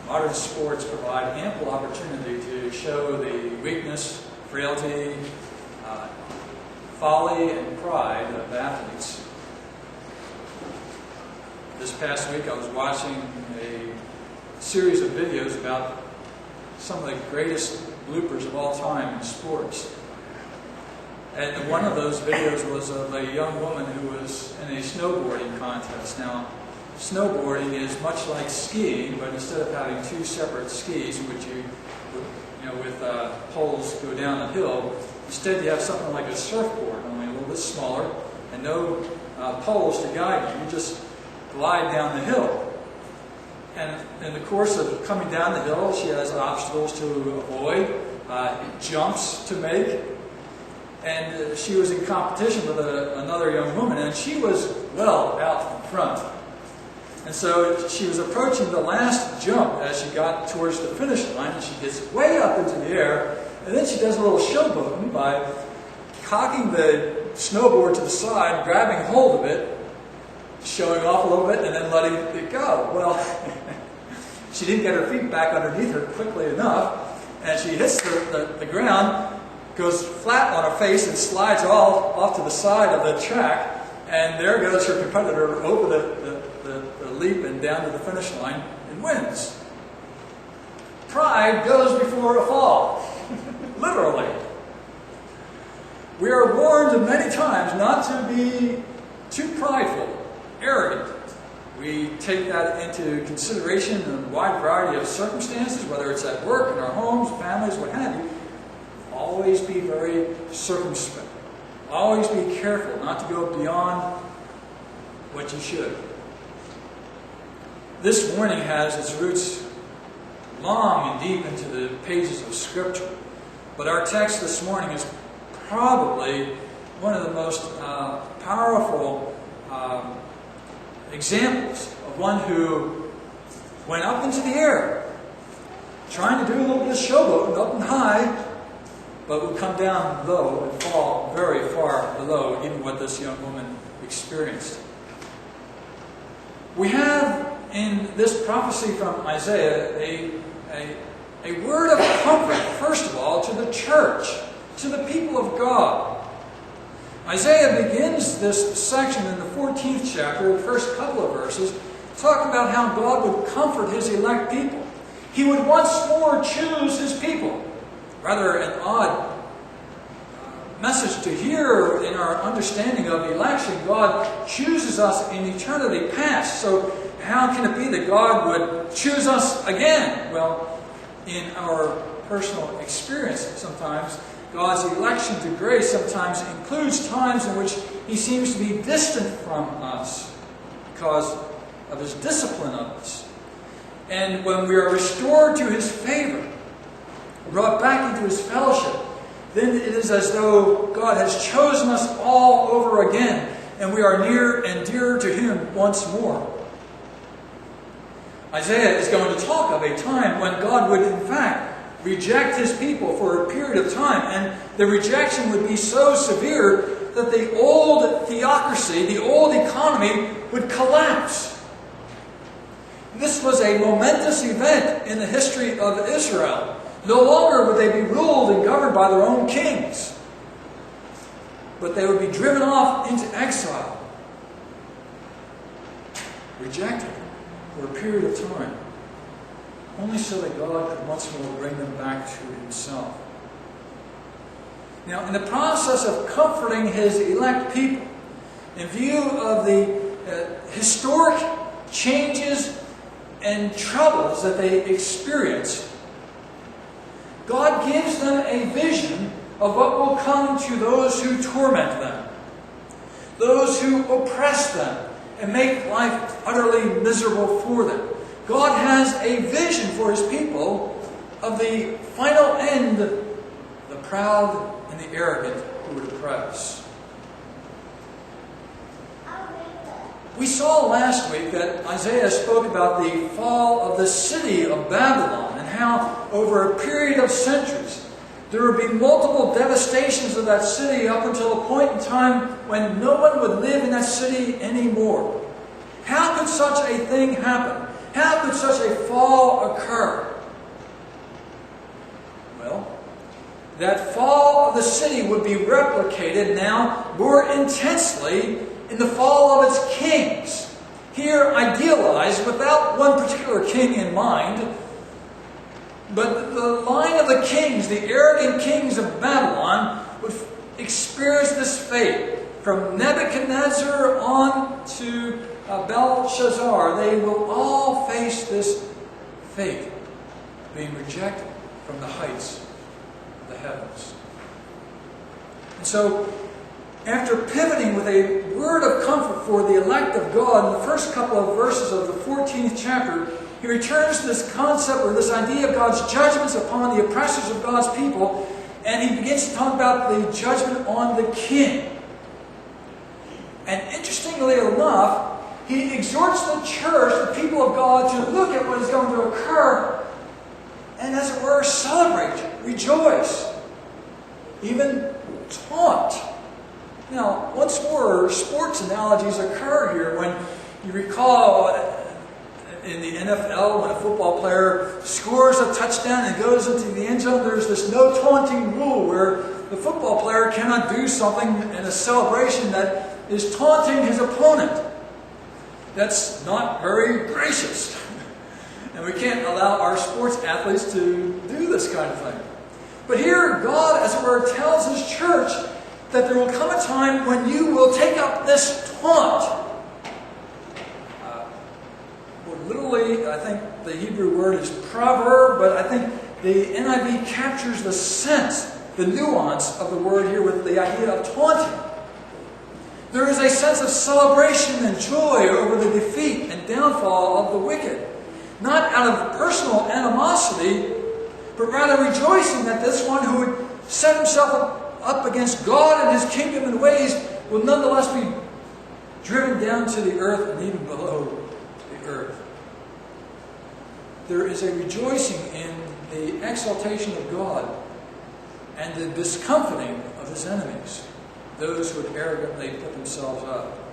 Modern sports provide ample opportunity to show the weakness, frailty, folly, and pride of athletes. This past week I was watching a series of videos about some of the greatest bloopers of all time in sports. And one of those videos was of a young woman who was in a snowboarding contest. Now, snowboarding is much like skiing, but instead of having two separate skis, which with poles go down the hill, instead you have something like a surfboard, only a little bit smaller, and no poles to guide you. You just glide down the hill. And in the course of coming down the hill, she has obstacles to avoid, jumps to make. And she was in competition with another young woman, and she was well out in front. And so she was approaching the last jump as she got towards the finish line, and she gets way up into the air, and then she does a little showboating by cocking the snowboard to the side, grabbing hold of it, showing off a little bit, and then letting it go. Well, she didn't get her feet back underneath her quickly enough, and she hits the ground, goes flat on her face, and slides off to the side of the track, and there goes her competitor over the leap and down to the finish line and wins. Pride goes before a fall. Literally. We are warned many times not to be too prideful, arrogant. We take that into consideration in a wide variety of circumstances, whether it's at work, in our homes, families, what have you. Always be very circumspect. Always be careful not to go beyond what you should. This warning has its roots long and deep into the pages of Scripture. But our text this morning is probably one of the most powerful examples of one who went up into the air, trying to do a little bit of showboating up and high, but would come down low and fall very far below even what this young woman experienced. We have in this prophecy from Isaiah a word of comfort, first of all, to the church, to the people of God. Isaiah begins this section in the 14th chapter, the first couple of verses, talking about how God would comfort His elect people. He would once more choose His people. Rather an odd message to hear in our understanding of election. God chooses us in eternity past. So how can it be that God would choose us again? Well, in our personal experience, sometimes God's election to grace sometimes includes times in which He seems to be distant from us because of His discipline of us. And when we are restored to His favor, brought back into His fellowship, then it is as though God has chosen us all over again, and we are near and dearer to Him once more. Isaiah is going to talk of a time when God would in fact reject His people for a period of time, and the rejection would be so severe that the old theocracy, the old economy, would collapse. This was a momentous event in the history of Israel. No longer would they be ruled and governed by their own kings, but they would be driven off into exile, rejected for a period of time, only so that God could once more bring them back to Himself. Now, in the process of comforting His elect people, in view of the historic changes and troubles that they experienced, God gives them a vision of what will come to those who torment them, those who oppress them and make life utterly miserable for them. God has a vision for His people of the final end, the proud and the arrogant who would oppress. We saw last week that Isaiah spoke about the fall of the city of Babylon and how over a period of centuries there would be multiple devastations of that city up until a point in time when no one would live in that city anymore. How could such a thing happen? How could such a fall occur? Well, that fall of the city would be replicated now more intensely in the fall of its kings. Here idealized without one particular king in mind, but the line of the kings, the arrogant kings of Babylon, would experience this fate. From Nebuchadnezzar on to Belshazzar, they will all face this fate, being rejected from the heights of the heavens. And so, after pivoting with a word of comfort for the elect of God in the first couple of verses of the 14th chapter, he returns to this concept or this idea of God's judgments upon the oppressors of God's people, and he begins to talk about the judgment on the king. And interestingly enough, he exhorts the church, the people of God, to look at what is going to occur and, as it were, celebrate, rejoice, even taunt. Now, once more, sports analogies occur here. When you recall in the NFL, when a football player scores a touchdown and goes into the end zone, there's this no taunting rule where the football player cannot do something in a celebration that is taunting his opponent. That's not very gracious. And we can't allow our sports athletes to do this kind of thing. But here, God, as it were, tells His church that there will come a time when you will take up this taunt. Literally, I think the Hebrew word is proverb, but I think the NIV captures the sense, the nuance of the word here with the idea of taunting. There is a sense of celebration and joy over the defeat and downfall of the wicked. Not out of personal animosity, but rather rejoicing that this one who would set himself up against God and His kingdom and ways will nonetheless be driven down to the earth and even below the earth. There is a rejoicing in the exaltation of God and the discomfiting of His enemies, those who would arrogantly put themselves up.